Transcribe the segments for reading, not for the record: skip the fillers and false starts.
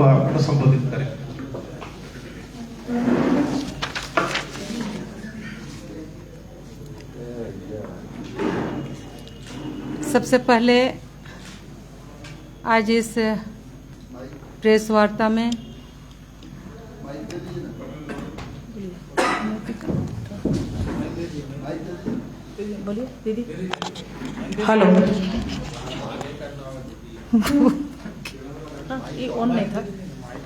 आपको संबोधित करें। सबसे पहले आज इस प्रेस वार्ता में बोलिए दीदी। हेलो। हाँ, ये ऑन नहीं था,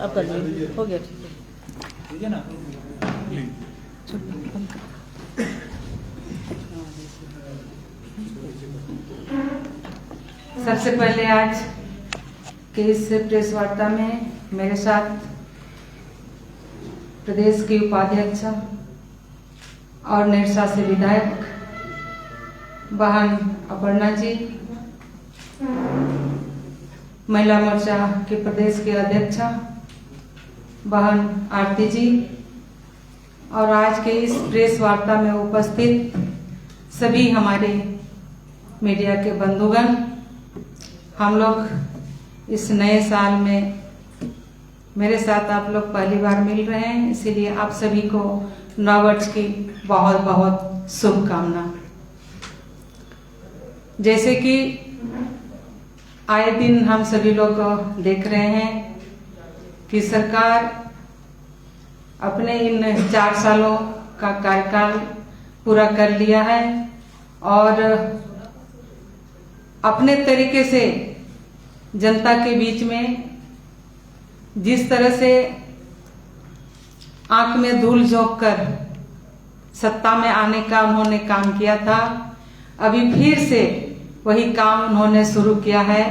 अब कर लीजिए, हो गया, ठीक है ना। सबसे पहले आज के इस प्रेस वार्ता में मेरे साथ प्रदेश की उपाध्यक्ष और निरसा से विधायक बहन अपर्णा जी, महिला मोर्चा के प्रदेश के अध्यक्षा बहन आरती जी और आज के इस प्रेस वार्ता में उपस्थित सभी हमारे मीडिया के बंधुगण, हम लोग इस नए साल में मेरे साथ आप लोग पहली बार मिल रहे हैं, इसीलिए आप सभी को नववर्ष की बहुत बहुत शुभकामना। जैसे कि आए दिन हम सभी लोग देख रहे हैं कि सरकार अपने इन 4 सालों का कार्यकाल पूरा कर लिया है और अपने तरीके से जनता के बीच में जिस तरह से आंख में धूल झोंक कर सत्ता में आने का उन्होंने काम किया था, अभी फिर से वही काम उन्होंने शुरू किया है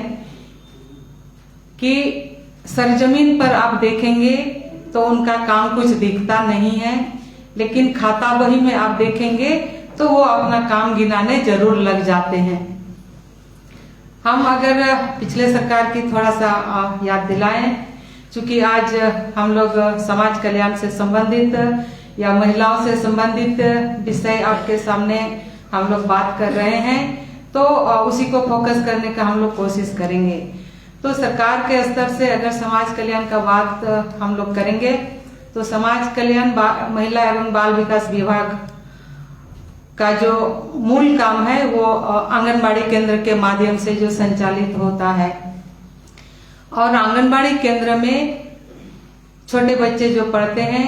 कि सरजमीन पर आप देखेंगे तो उनका काम कुछ दिखता नहीं है, लेकिन खाता बही में आप देखेंगे तो वो अपना काम गिनाने जरूर लग जाते हैं। हम अगर पिछले सरकार की थोड़ा सा याद दिलाएं, चूंकि आज हम लोग समाज कल्याण से संबंधित या महिलाओं से संबंधित विषय आपके सामने हम लोग बात कर रहे हैं, तो उसी को फोकस करने का हम लोग कोशिश करेंगे। तो सरकार के स्तर से अगर समाज कल्याण का बात हम लोग करेंगे तो समाज कल्याण महिला एवं बाल विकास विभाग का जो मूल काम है वो आंगनबाड़ी केंद्र के माध्यम से जो संचालित होता है और आंगनबाड़ी केंद्र में छोटे बच्चे जो पढ़ते हैं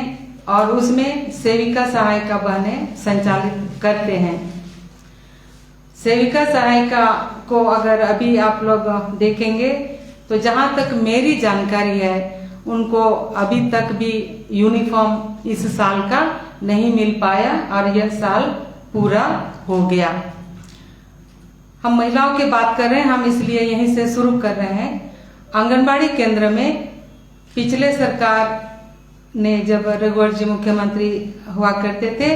और उसमें सेविका सहायिका बहनें संचालित करते हैं। सेविका सहायिका को अगर अभी आप लोग देखेंगे तो जहां तक मेरी जानकारी है उनको अभी तक भी यूनिफॉर्म इस साल का नहीं मिल पाया और यह साल पूरा हो गया। हम महिलाओं की बात कर रहे हैं, हम इसलिए यहीं से शुरू कर रहे हैं। आंगनबाड़ी केंद्र में पिछले सरकार ने जब रघुवर जी मुख्यमंत्री हुआ करते थे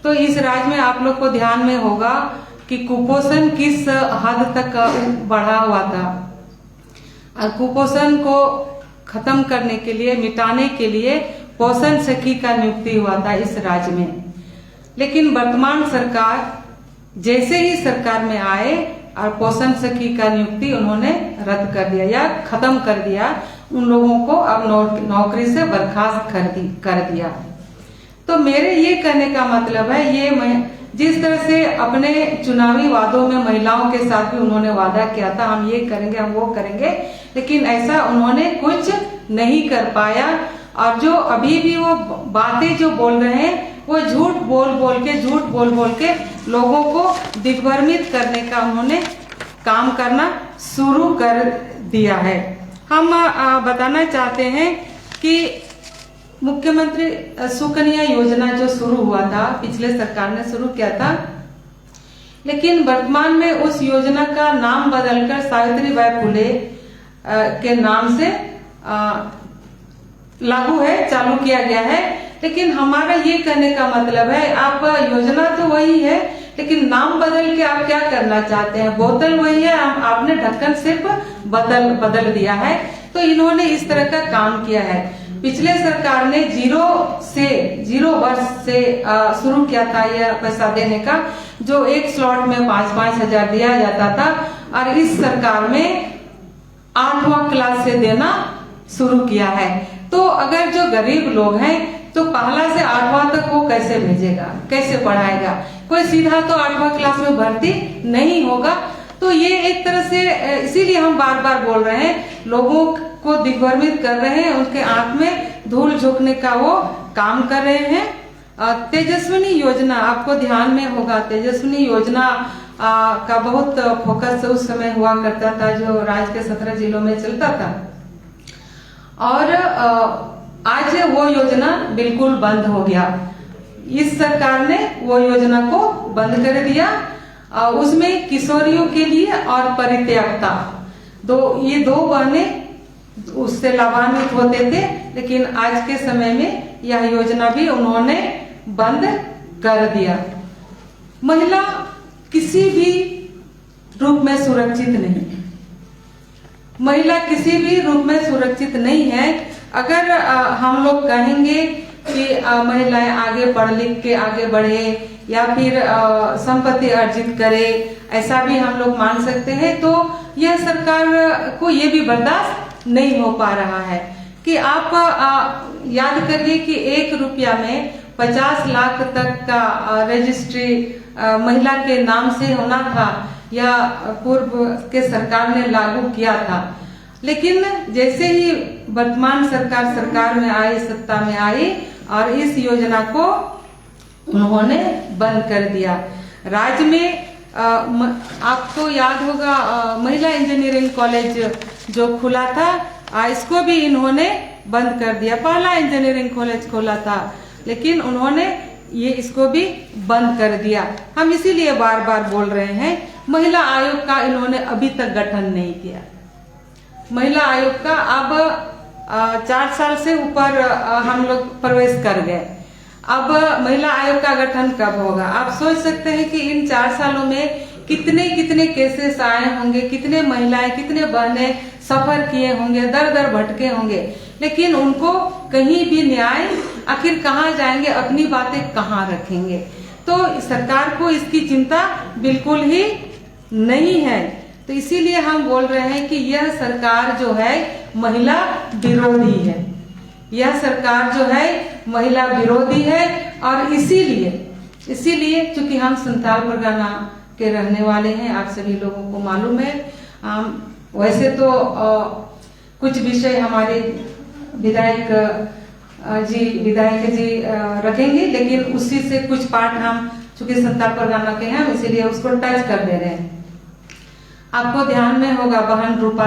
तो इस राज्य में आप लोग को ध्यान में होगा कि कुपोषण किस हद तक बढ़ा हुआ था और कुपोषण को खत्म करने के लिए, मिटाने के लिए पोषण सखी का नियुक्ति हुआ था इस राज्य में। लेकिन वर्तमान सरकार जैसे ही सरकार में आए और पोषण सखी का नियुक्ति उन्होंने रद्द कर दिया या खत्म कर दिया, उन लोगों को अब नौकरी से बर्खास्त कर दिया। तो मेरे ये कहने का मतलब है, ये मैं जिस तरह से अपने चुनावी वादों में महिलाओं के साथ भी उन्होंने वादा किया था, हम ये करेंगे, हम वो करेंगे, लेकिन ऐसा उन्होंने कुछ नहीं कर पाया और जो अभी भी वो बातें जो बोल रहे हैं वो झूठ बोल बोल के लोगों को दिग्भ्रमित करने का उन्होंने काम करना शुरू कर दिया है। हम बताना चाहते हैं कि मुख्यमंत्री सुकन्या योजना जो शुरू हुआ था, पिछले सरकार ने शुरू किया था, लेकिन वर्तमान में उस योजना का नाम बदलकर सावित्रीबाई फुले के नाम से लागू है, चालू किया गया है। लेकिन हमारा ये कहने का मतलब है, आप योजना तो वही है लेकिन नाम बदल के आप क्या करना चाहते हैं? बोतल वही है, आपने ढक्कन सिर्फ बदल दिया है। तो इन्होंने इस तरह का काम किया है। पिछले सरकार ने 0 वर्ष से शुरू किया था यह पैसा देने का, जो एक स्लॉट में 5-5 हजार दिया जाता था और इस सरकार में 8वां क्लास से देना शुरू किया है। तो अगर जो गरीब लोग हैं तो पहला से 8वां तक वो कैसे भेजेगा, कैसे पढ़ाएगा? कोई सीधा तो 8वां क्लास में भर्ती नहीं होगा। तो ये एक तरह से इसीलिए हम बार बार बोल रहे हैं, लोगों को दिग्भ्रमित कर रहे हैं, उनके आंख में धूल झोंकने का वो काम कर रहे हैं। तेजस्विनी योजना आपको ध्यान में होगा, तेजस्विनी योजना का बहुत फोकस उस समय हुआ करता था, जो राज्य के 17 जिलों में चलता था। और आज वो योजना बिल्कुल बंद हो गया। इस सरकार ने वो योजना को बंद कर दिया। उसमें किशोरियों के लिए और परित्यक्ता ये दो बहनें उससे लाभान्वित होते थे, लेकिन आज के समय में यह योजना भी उन्होंने बंद कर दिया। महिला किसी भी रूप में सुरक्षित नहीं, महिला किसी भी रूप में सुरक्षित नहीं है। अगर हम लोग कहेंगे कि महिलाएं आगे पढ़ लिख के आगे बढ़े या फिर संपत्ति अर्जित करे, ऐसा भी हम लोग मान सकते हैं, तो यह सरकार को ये भी बर्दाश्त नहीं हो पा रहा है कि आप याद करिए कि 1 रुपया में 50 लाख तक का रजिस्ट्री महिला के नाम से होना था, या पूर्व के सरकार ने लागू किया था। लेकिन जैसे ही वर्तमान सरकार में आई, सत्ता में आई, और इस योजना को उन्होंने बंद कर दिया। राज्य में आपको याद होगा महिला इंजीनियरिंग कॉलेज जो खुला था, इसको भी इन्होंने बंद कर दिया। पहला इंजीनियरिंग कॉलेज खोला था, लेकिन उन्होंने इसको भी बंद कर दिया। हम इसीलिए बार बार बोल रहे हैं, महिला आयोग का इन्होंने अभी तक गठन नहीं किया। महिला आयोग का अब 4 साल से ऊपर हम लोग प्रवेश कर गए। अब महिला आयोग का गठन कब होगा? आप सोच सकते हैं कि इन 4 सालों में कितने कितने केसेस आए होंगे, कितने महिलाएं, कितने बहनें सफर किए होंगे, दर दर भटके होंगे, लेकिन उनको कहीं भी न्याय, आखिर कहाँ जाएंगे, अपनी बातें कहाँ रखेंगे? तो सरकार को इसकी चिंता बिल्कुल ही नहीं है। तो इसीलिए हम बोल रहे हैं कि यह सरकार जो है महिला विरोधी है। यह सरकार जो है महिला विरोधी है, और इसीलिए चूंकि हम संथाल परगना के रहने वाले हैं, आप सभी लोगों को मालूम है। वैसे तो कुछ विषय हमारे विधायक जी रखेंगे, लेकिन उसी से कुछ पार्ट हम चूंकि संथाल परगना के हैं, इसीलिए उसको टच कर दे रहे हैं। आपको ध्यान में होगा बहन रूपा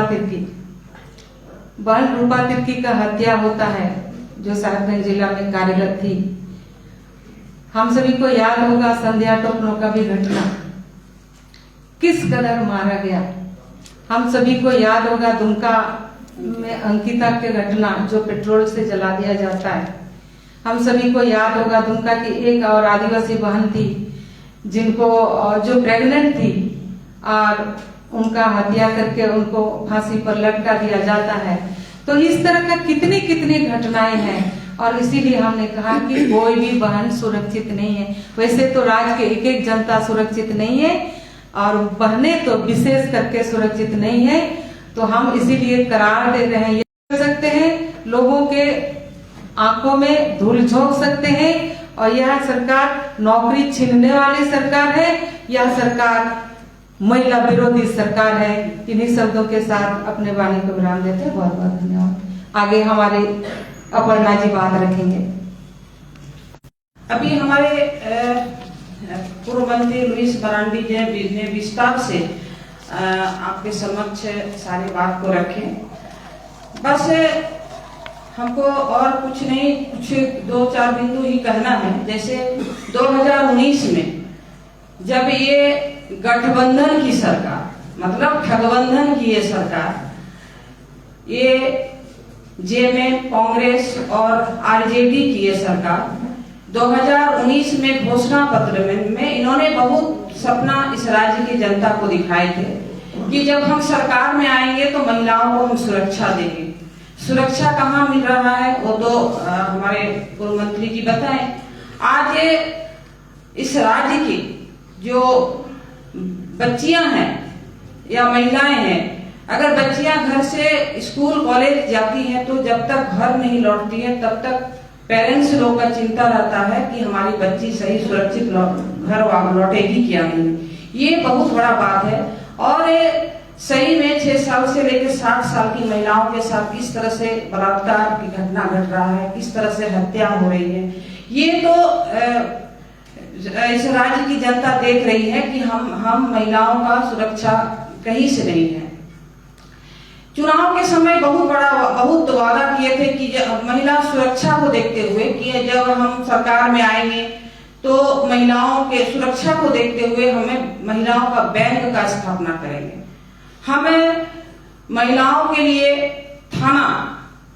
तिर्की का हत्या होता है, जो साहिबगंज जिला में कार्यरत थी। हम सभी को याद होगा संध्या टोपनो का भी घटना, किस कदर मारा गया। हम सभी को याद होगा दुमका में अंकिता के घटना, जो पेट्रोल से जला दिया जाता है। हम सभी को याद होगा दुमका की एक और आदिवासी बहन थी, जिनको जो प्रेग्नेंट थी, और उनका हत्या करके उनको फांसी पर लटका दिया जाता है। तो इस तरह का कितनी कितनी घटनाएं हैं, और इसीलिए हमने कहा कि कोई भी बहन सुरक्षित नहीं है। वैसे तो राज्य के एक एक जनता सुरक्षित नहीं है, और बहनें तो विशेष करके सुरक्षित नहीं है। तो हम इसीलिए करार दे रहे हैं, ये कर सकते हैं, लोगों के आंखों में धूल झोंक सकते हैं, और यह सरकार नौकरी छीनने वाली सरकार है, यह सरकार महिला विरोधी सरकार है। इन्हीं शब्दों के साथ अपने वाणी को विराम देते हैं। बहुत बहुत धन्यवाद। आगे हमारे अपर्णा जी बात रखेंगे। अभी हमारे पूर्व मंत्री लुइस मरांडी जी ने विस्तार से आपके समक्ष सारी बात को रखे। बस हमको और कुछ नहीं, कुछ 2-4 बिंदु ही कहना है। जैसे 2019 में जब ये गठबंधन की सरकार, मतलब ठगबंधन की ये सरकार, ये जेएमएम, कांग्रेस और आरजेडी की ये सरकार 2019 में घोषणा पत्र में इन्होंने बहुत सपना इस राज्य की जनता को दिखाए थे कि जब हम सरकार में आएंगे तो महिलाओं को हम सुरक्षा देंगे। सुरक्षा कहाँ मिल रहा है वो तो हमारे पूर्व मंत्री जी बताएं। आज इस राज्य की जो बच्चियां हैं या महिलाएं हैं, अगर बच्चियां घर से स्कूल कॉलेज जाती हैं तो जब तक घर नहीं लौटती है तब तक पेरेंट्स लोग का चिंता रहता है कि हमारी बच्ची सही सुरक्षित घर लौटेगी क्या नहीं। ये बहुत बड़ा बात है। और सही में 6 साल से लेकर 60 साल की महिलाओं के साथ किस तरह से बलात्कार की घटना घट रहा है, किस तरह से हत्या हो रही है, ये तो इस राज्य की जनता देख रही है कि हम महिलाओं का सुरक्षा कहीं से नहीं है। चुनाव के समय बहुत वादा किए थे कि महिला सुरक्षा को देखते हुए कि जब हम सरकार में आएंगे तो महिलाओं के सुरक्षा को देखते हुए हमें महिलाओं का बैंक का स्थापना करेंगे। हमें महिलाओं के लिए थाना,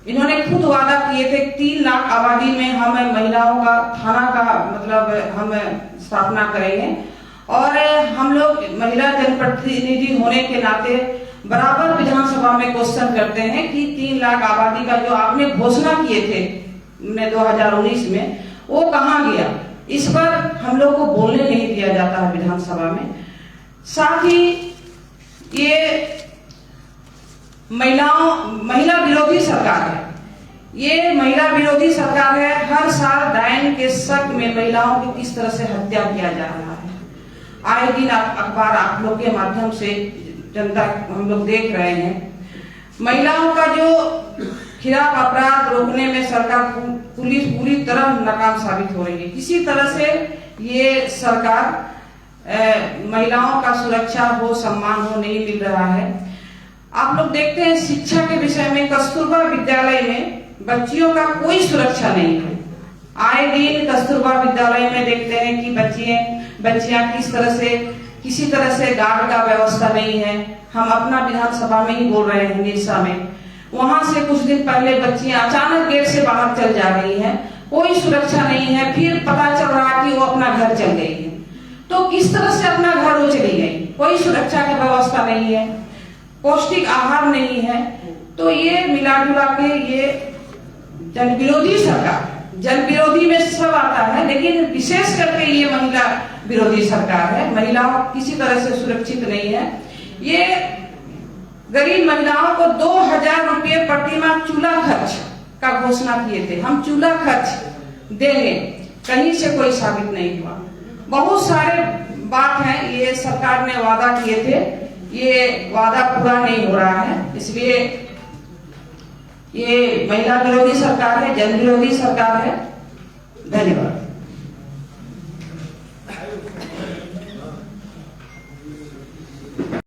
इन्होंने खुद वादा किए थे 3 लाख आबादी में हमें महिलाओं का थाना का मतलब हम स्थापना करेंगे। और हम लोग महिला जनप्रतिनिधि होने के नाते बराबर विधानसभा में क्वेश्चन करते हैं कि 3 लाख आबादी का जो आपने घोषणा किए थे 2019 में वो कहाँ गया। इस पर हम लोग को बोलने नहीं दिया जाता है विधानसभा में। साथ ही ये महिला विरोधी सरकार है। ये महिला विरोधी सरकार है। हर साल डायन के शक में महिलाओं की किस तरह से हत्या किया जा रहा है। आए दिन अखबार आप लोग के माध्यम से जनता हम लोग देख रहे हैं। महिलाओं का जो खिलाफ अपराध रोकने में सरकार पुलिस पूरी तरह नाकाम साबित हो रही है। किसी तरह से ये सरकार महिलाओं का सुरक्षा हो, सम्मान हो नहीं मिल रहा है। आप लोग देखते हैं शिक्षा के विषय में कस्तूरबा विद्यालय में बच्चियों का कोई सुरक्षा नहीं है। आए दिन कस्तूरबा विद्यालय में देखते हैं कि बच्चियां किसी तरह से गार्ड का व्यवस्था नहीं है। हम अपना विधानसभा में ही बोल रहे हैं निरसा में, वहां से कुछ दिन पहले बच्चियां अचानक गेट से बाहर चल जा रही हैं, कोई सुरक्षा नहीं है। फिर पता चल रहा कि वो अपना घर चल गई है। तो किस तरह से अपना घर वो चली गई, कोई सुरक्षा की व्यवस्था नहीं है, पौष्टिक आहार नहीं है। तो ये मिला जुला के ये जन विरोधी सरकार, जन विरोधी में सब आता है, लेकिन विशेष करके ये महिला विरोधी सरकार है। महिलाओं किसी तरह से सुरक्षित नहीं है। ये गरीब महिलाओं को 2000 रुपये प्रतिमाह चूल्हा खर्च का घोषणा किए थे। हम चूल्हा खर्च देंगे, कहीं से कोई साबित नहीं हुआ। बहुत सारे बात हैं ये सरकार ने वादा किए थे, ये वादा पूरा नहीं हो रहा है। इसलिए ये महिला विरोधी सरकार है, जन विरोधी सरकार है। धन्यवाद।